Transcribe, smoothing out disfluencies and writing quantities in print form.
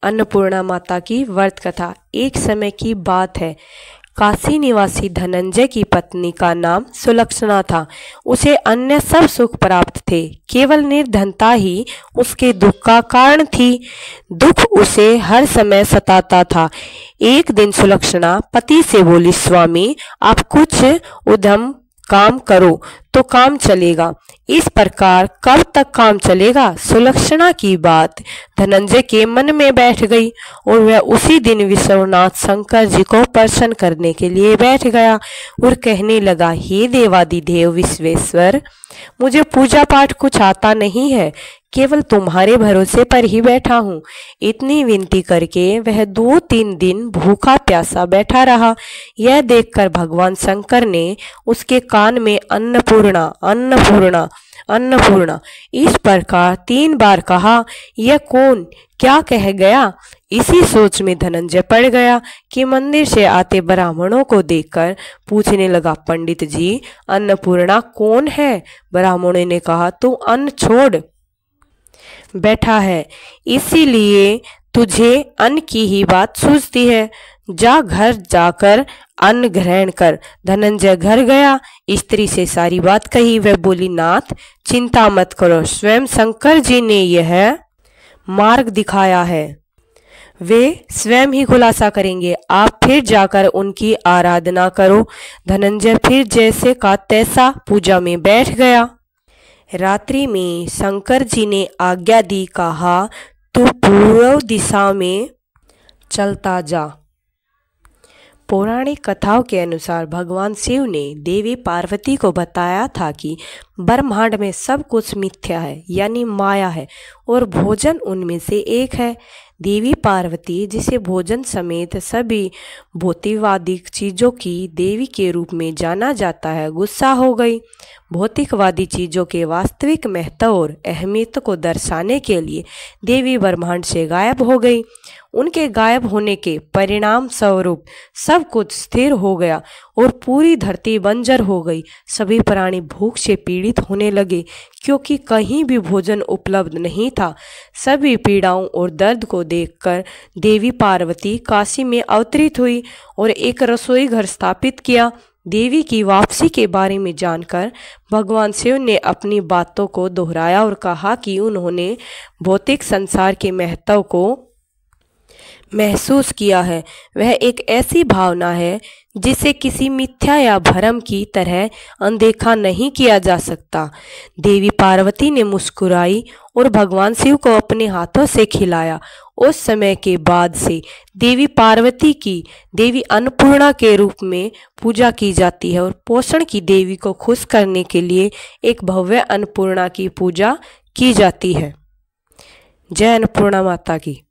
अन्नपूर्णा माता की व्रत कथा। एक समय की बात है, काशी निवासी धनंजय की पत्नी का नाम सुलक्षणा था। उसे अन्य सब सुख प्राप्त थे, केवल निर्धनता ही उसके दुख का कारण थी। दुख उसे हर समय सताता था। एक दिन सुलक्षणा पति से बोली, स्वामी आप कुछ उद्यम काम करो तो काम चलेगा। इस प्रकार कब तक काम चलेगा? सुलक्षणा की बात धनंजय के मन में बैठ गई और वह उसी दिन विश्वनाथ शंकर जी को प्रसन्न करने के लिए बैठ गया और कहने लगा, हे देवादिदेव विश्वेश्वर, मुझे पूजा पाठ कुछ आता नहीं है, केवल तुम्हारे भरोसे पर ही बैठा हूँ। इतनी विनती करके वह 2-3 दिन भूखा प्यासा बैठा रहा। यह देखकर भगवान शंकर ने उसके कान में अन्नपूर्णा अन्नपूर्णा अन्नपूर्णा इस प्रकार 3 बार कहा। यह कौन क्या कह गया? इसी सोच में धनंजय पड़ गया कि मंदिर से आते ब्राह्मणों को देखकर पूछने लगा, पंडित जी अन्नपूर्णा कौन है? ब्राह्मणों ने कहा, तू अन्न छोड़ बैठा है, इसीलिए तुझे अन्न की ही बात सूझती है। जा घर जाकर अन्न ग्रहण कर। धनंजय घर गया, स्त्री से सारी बात कही। वह बोली, नाथ चिंता मत करो, स्वयं शंकर जी ने यह मार्ग दिखाया है, वे स्वयं ही खुलासा करेंगे। आप फिर जाकर उनकी आराधना करो। धनंजय फिर जैसे का तैसा पूजा में बैठ गया। रात्रि में शंकर जी ने आज्ञा दी, कहा तू पूर्व दिशा में चलता जा। पौराणिक कथाओं के अनुसार भगवान शिव ने देवी पार्वती को बताया था कि ब्रह्मांड में सब कुछ मिथ्या है, यानी माया है, और भोजन उनमें से एक है। देवी पार्वती, जिसे भोजन समेत सभी भौतिकवादी चीज़ों की देवी के रूप में जाना जाता है, गुस्सा हो गई। भौतिकवादी चीज़ों के वास्तविक महत्व और अहमियत को दर्शाने के लिए देवी ब्रह्मांड से गायब हो गई। उनके गायब होने के परिणाम स्वरूप सब कुछ स्थिर हो गया और पूरी धरती बंजर हो गई। सभी प्राणी भूख से पीड़ित होने लगे, क्योंकि कहीं भी भोजन उपलब्ध नहीं था। सभी पीड़ाओं और दर्द को देखकर देवी पार्वती काशी में अवतरित हुई और एक रसोई घर स्थापित किया। देवी की वापसी के बारे में जानकर भगवान शिव ने अपनी बातों को दोहराया और कहा कि उन्होंने भौतिक संसार के महत्व को महसूस किया है। वह एक ऐसी भावना है जिसे किसी मिथ्या या भ्रम की तरह अनदेखा नहीं किया जा सकता। देवी पार्वती ने मुस्कुराई और भगवान शिव को अपने हाथों से खिलाया। उस समय के बाद से देवी पार्वती की देवी अन्नपूर्णा के रूप में पूजा की जाती है और पोषण की देवी को खुश करने के लिए एक भव्य अन्नपूर्णा की पूजा की जाती है। जय अन्नपूर्णा माता की।